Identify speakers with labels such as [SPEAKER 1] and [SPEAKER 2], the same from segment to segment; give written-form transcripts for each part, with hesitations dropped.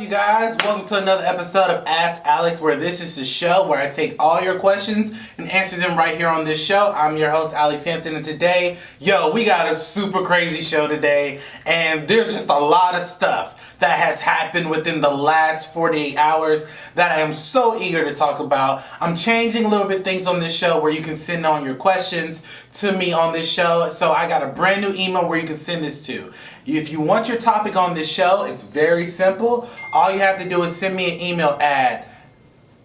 [SPEAKER 1] up, you guys? Welcome to another episode of Ask Alex, where this is the show where I take all your questions and answer them right here on this show. I'm your host, Alex Hampton, and today, we got a super crazy show today, and there's just a lot of stuff that has happened within the last 48 hours that I am so eager to talk about. I'm changing a little bit things on this show where you can send on your questions to me on this show. So I got a brand new email where you can send this to. If you want your topic on this show, it's very simple. All you have to do is send me an email at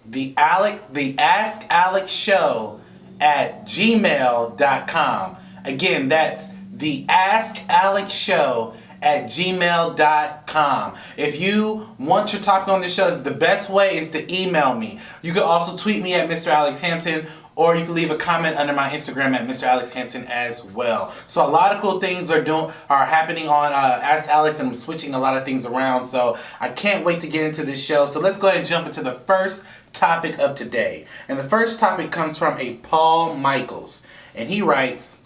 [SPEAKER 1] the AskAlexShow@gmail.com. Again, that's the AskAlexShow@gmail.com. If you want your topic on the show, the best way is to email me. You can also tweet me at Mr. Alex Hampton, or you can leave a comment under my Instagram at Mr. Alex Hampton as well. So a lot of cool things are happening on Ask Alex, and I'm switching a lot of things around. So I can't wait to get into this show. So let's go ahead and jump into the first topic of today. And the first topic comes from a Paul Michaels, and he writes,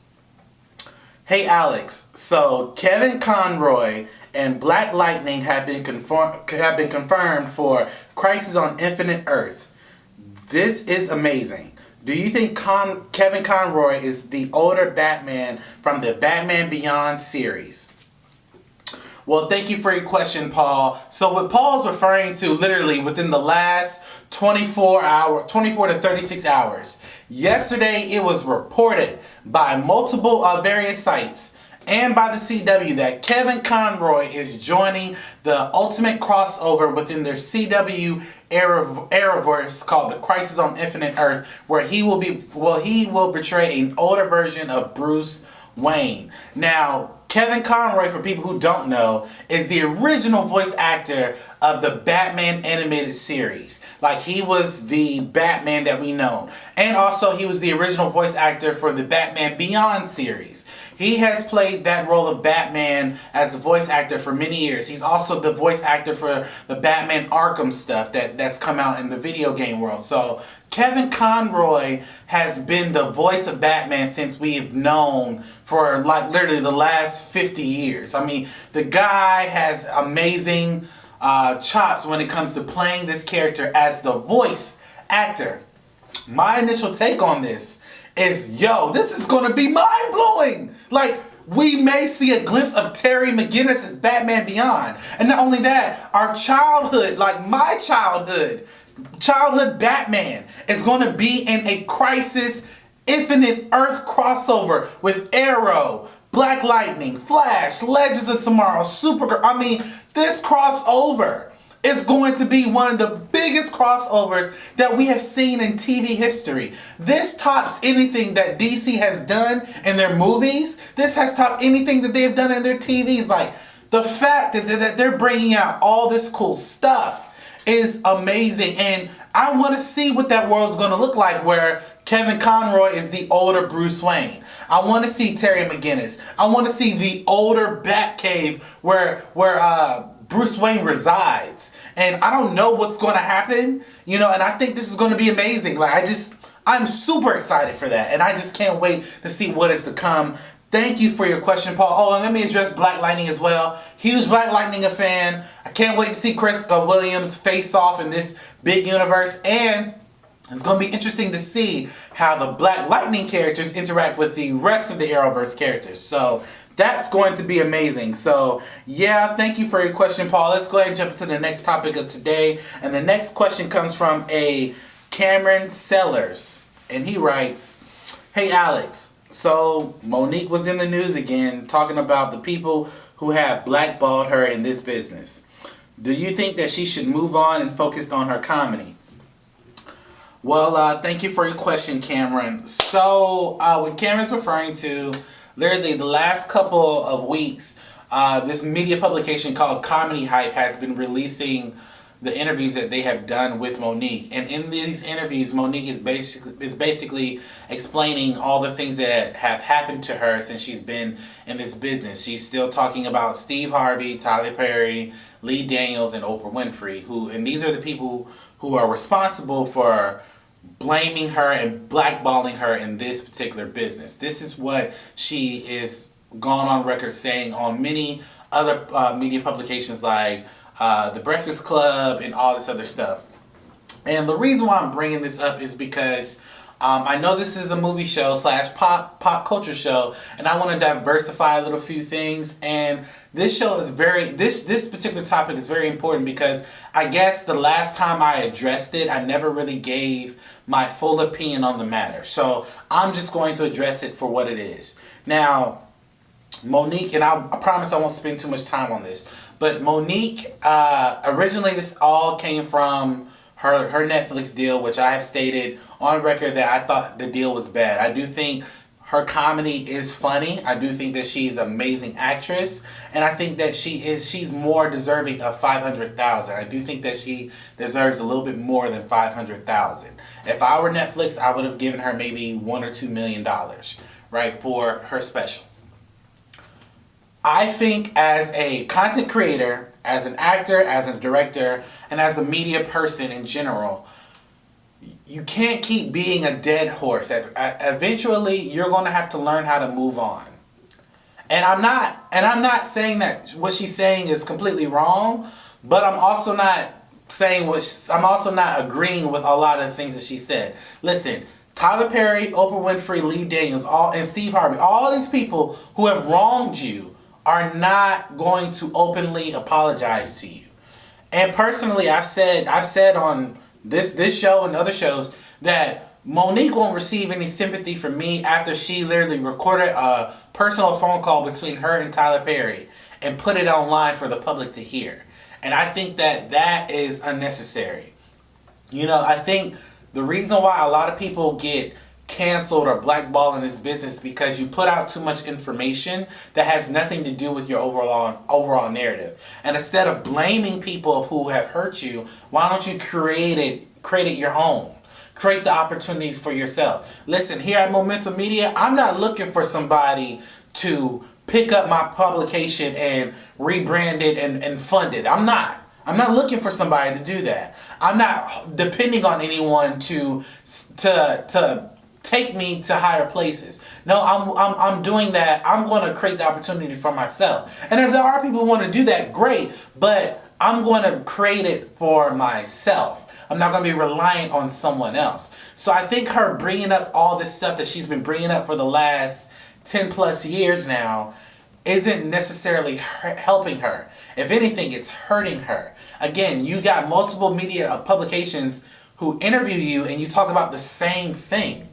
[SPEAKER 1] "Hey Alex, so Kevin Conroy and Black Lightning have been confirmed for Crisis on Infinite Earth. This is amazing. Do you think Kevin Conroy is the older Batman from the Batman Beyond series?" Well, thank you for your question, Paul. So what Paul's referring to, literally within the last 24 to 36 hours. Yesterday, it was reported by multiple various sites and by the CW that Kevin Conroy is joining the ultimate crossover within their CW Arrowverse called the Crisis on Infinite Earth, where he will portray an older version of Bruce Wayne. Now, Kevin Conroy, for people who don't know, is the original voice actor of the Batman animated series. Like, he was the Batman that we know. And also, he was the original voice actor for the Batman Beyond series. He has played that role of Batman as a voice actor for many years. He's also the voice actor for the Batman Arkham stuff that's come out in the video game world. So Kevin Conroy has been the voice of Batman since we've known for like literally the last 50 years. I mean, the guy has amazing chops when it comes to playing this character as the voice actor. My initial take on this is, this is going to be mind-blowing. Like, we may see a glimpse of Terry McGinnis as Batman Beyond. And not only that, our childhood, like my childhood Batman is going to be in a Crisis Infinite Earth crossover with Arrow, Black Lightning, Flash, Legends of Tomorrow, Supergirl. I mean, this crossover is going to be one of the biggest crossovers that we have seen in TV history. This tops anything that DC has done in their movies. This has topped anything that they've done in their TVs. Like, the fact that they're bringing out all this cool stuff is amazing. And I want to see what that world's going to look like, where Kevin Conroy is the older Bruce Wayne. I want to see Terry McGinnis. I want to see the older Batcave where Bruce Wayne resides. And I don't know what's going to happen, and I think this is going to be amazing. Like, I'm super excited for that, and I just can't wait to see what is to come. Thank you for your question, Paul. Oh, and let me address Black Lightning as well. Huge Black Lightning fan. I can't wait to see Chris Williams face off in this big universe, and it's going to be interesting to see how the Black Lightning characters interact with the rest of the Arrowverse characters. So that's going to be amazing. So, thank you for your question, Paul. Let's go ahead and jump into the next topic of today. And the next question comes from a Cameron Sellers. And he writes, "Hey, Alex. So, Monique was in the news again talking about the people who have blackballed her in this business. Do you think that she should move on and focus on her comedy?" Well, thank you for your question, Cameron. So, what Cameron's referring to, literally the last couple of weeks, this media publication called Comedy Hype has been releasing the interviews that they have done with Monique. And in these interviews, Monique is basically explaining all the things that have happened to her since she's been in this business. She's still talking about Steve Harvey, Tyler Perry, Lee Daniels, and Oprah Winfrey, and these are the people who are responsible for blaming her and blackballing her in this particular business. This is what she is gone on record saying on many other media publications like The Breakfast Club, and all this other stuff. And the reason why I'm bringing this up is because I know this is a movie show slash pop culture show, and I want to diversify a little few things. And this show is this particular topic is very important because I guess the last time I addressed it, I never really gave my full opinion on the matter. So I'm just going to address it for what it is. Now, Monique, and I promise I won't spend too much time on this, but Monique, originally this all came from her Netflix deal, which I have stated on record that I thought the deal was bad. I do think her comedy is funny. I do think that she's an amazing actress, and I think that she's more deserving of $500,000. I do think that she deserves a little bit more than $500,000. If I were Netflix, I would have given her maybe $1 or $2 million, right, for her special. I think as a content creator, as an actor, as a director, and as a media person in general, you can't keep being a dead horse. Eventually, you're going to have to learn how to move on. And I'm not saying that what she's saying is completely wrong, but I'm also not agreeing with a lot of the things that she said. Listen, Tyler Perry, Oprah Winfrey, Lee Daniels, and Steve Harvey, all these people who have wronged you are not going to openly apologize to you. And personally, I've said on this show and other shows that Monique won't receive any sympathy from me after she literally recorded a personal phone call between her and Tyler Perry and put it online for the public to hear. And I think that is unnecessary. You know, I think the reason why a lot of people get canceled or blackballed in this business because you put out too much information that has nothing to do with your overall narrative. And instead of blaming people who have hurt you, why don't you create it your own? Create the opportunity for yourself. Listen, here at Momentum Media, I'm not looking for somebody to pick up my publication and rebrand it and fund it. I'm not looking for somebody to do that. I'm not depending on anyone to take me to higher places. No, I'm doing that. I'm going to create the opportunity for myself. And if there are people who want to do that, great. But I'm going to create it for myself. I'm not going to be reliant on someone else. So I think her bringing up all this stuff that she's been bringing up for the last 10 plus years now isn't necessarily helping her. If anything, it's hurting her. Again, you got multiple media publications who interview you and you talk about the same thing.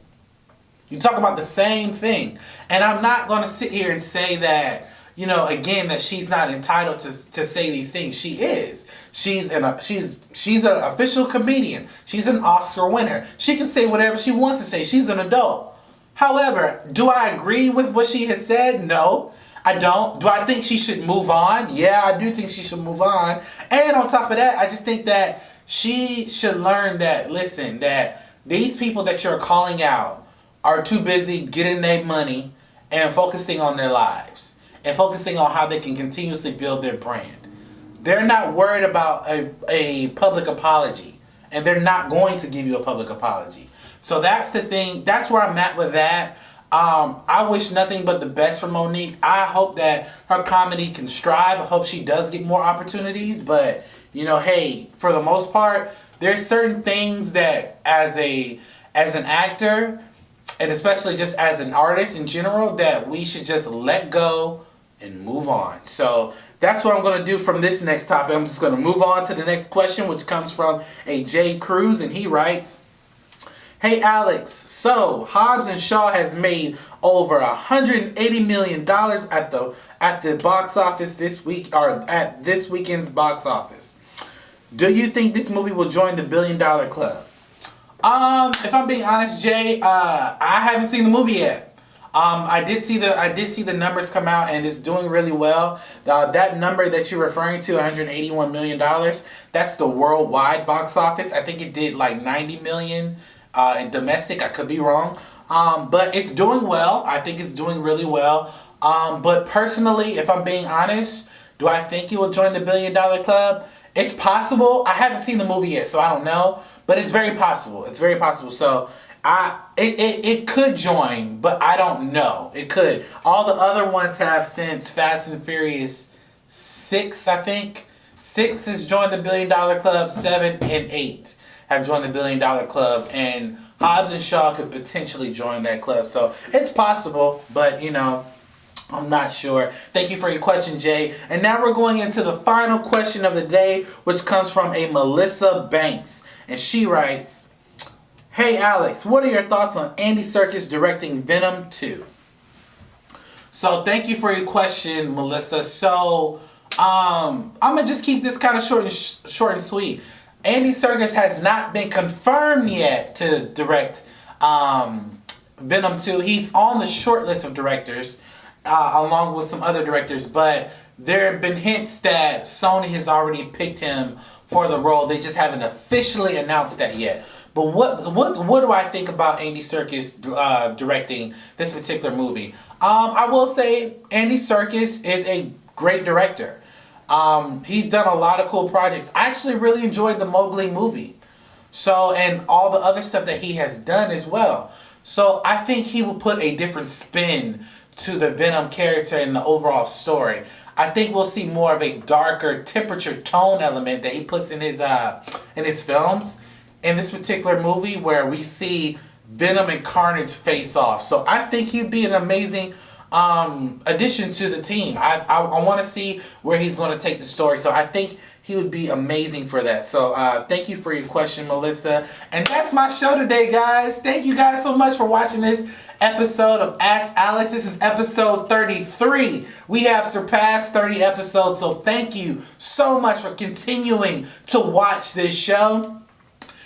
[SPEAKER 1] You talk about the same thing. And I'm not going to sit here and say that, you know, again, that she's not entitled to say these things. She is. She's an official comedian. She's an Oscar winner. She can say whatever she wants to say. She's an adult. However, do I agree with what she has said? No, I don't. Do I think she should move on? Yeah, I do think she should move on. And on top of that, I just think that she should learn that, listen, that these people that you're calling out are too busy getting their money and focusing on their lives and focusing on how they can continuously build their brand. They're not worried about a public apology, and they're not going to give you a public apology. So that's the thing. That's where I'm at with that. I wish nothing but the best for Monique. I hope that her comedy can strive. I hope she does get more opportunities. But, you know, hey, for the most part, there's certain things that as an actor, and especially just as an artist in general, that we should just let go and move on. So that's what I'm going to do from this next topic. I'm just going to move on to the next question, which comes from a J. Cruz, and he writes, "Hey Alex, so Hobbs and Shaw has made over $180 million at the box office this week, or at this weekend's box office. Do you think this movie will join the $1 billion club?" If I'm being honest, Jay, I haven't seen the movie yet. I did see the numbers come out, and it's doing really well. That number that you're referring to, $181 million, that's the worldwide box office. I think it did like 90 million in domestic. I could be wrong. But it's doing well. I think it's doing really well. But personally, if I'm being honest, do I think it will join the $1 billion club? It's possible. I haven't seen the movie yet, so I don't know. But it's very possible. It's very possible. So it could join, but I don't know. It could. All the other ones have since Fast and Furious 6, I think. 6 has joined the $1 Billion Club. 7 and 8 have joined the $1 Billion Club. And Hobbs and Shaw could potentially join that club. So it's possible, but you know, I'm not sure. Thank you for your question, Jay. And now we're going into the final question of the day, which comes from a Melissa Banks. And she writes, "Hey Alex, what are your thoughts on Andy Serkis directing Venom 2? So thank you for your question, Melissa. So I'm gonna just keep this kind of short and sweet. Andy Serkis has not been confirmed yet to direct Venom 2. He's on the short list of directors, along with some other directors, but there have been hints that Sony has already picked him for the role. They just haven't officially announced that yet. But what do I think about Andy Serkis directing this particular movie? I will say Andy Serkis is a great director. He's done a lot of cool projects. I actually really enjoyed the Mowgli movie. So, and all the other stuff that he has done as well. So I think he will put a different spin to the Venom character and the overall story. I think we'll see more of a darker temperature tone element that he puts in his films in this particular movie, where we see Venom and Carnage face off. So I think he'd be an amazing addition to the team. I want to see where he's going to take the story. So I think he would be amazing for that. So thank you for your question, Melissa. And that's my show today, guys. Thank you guys so much for watching this episode of Ask Alex. This is episode 33. We have surpassed 30 episodes. So thank you so much for continuing to watch this show.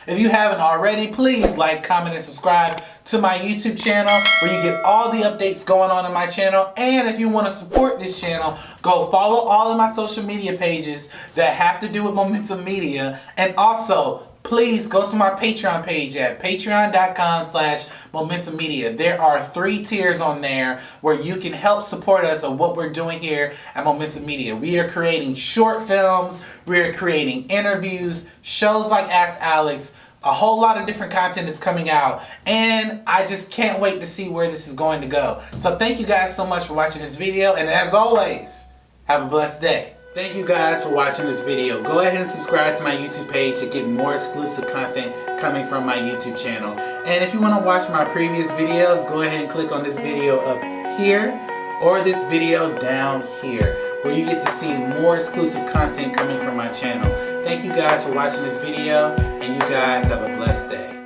[SPEAKER 1] If you haven't already, please like, comment, and subscribe to my YouTube channel, where you get all the updates going on in my channel. And if you want to support this channel, go follow all of my social media pages that have to do with Momentum Media. And also, please go to my Patreon page at patreon.com/Momentum Media. There are 3 tiers on there where you can help support us of what we're doing here at Momentum Media. We are creating short films, we are creating interviews, shows like Ask Alex, a whole lot of different content is coming out, and I just can't wait to see where this is going to go. So thank you guys so much for watching this video, and as always, have a blessed day. Thank you guys for watching this video. Go ahead and subscribe to my YouTube page to get more exclusive content coming from my YouTube channel. And if you want to watch my previous videos, go ahead and click on this video up here or this video down here, where you get to see more exclusive content coming from my channel. Thank you guys for watching this video, and you guys have a blessed day.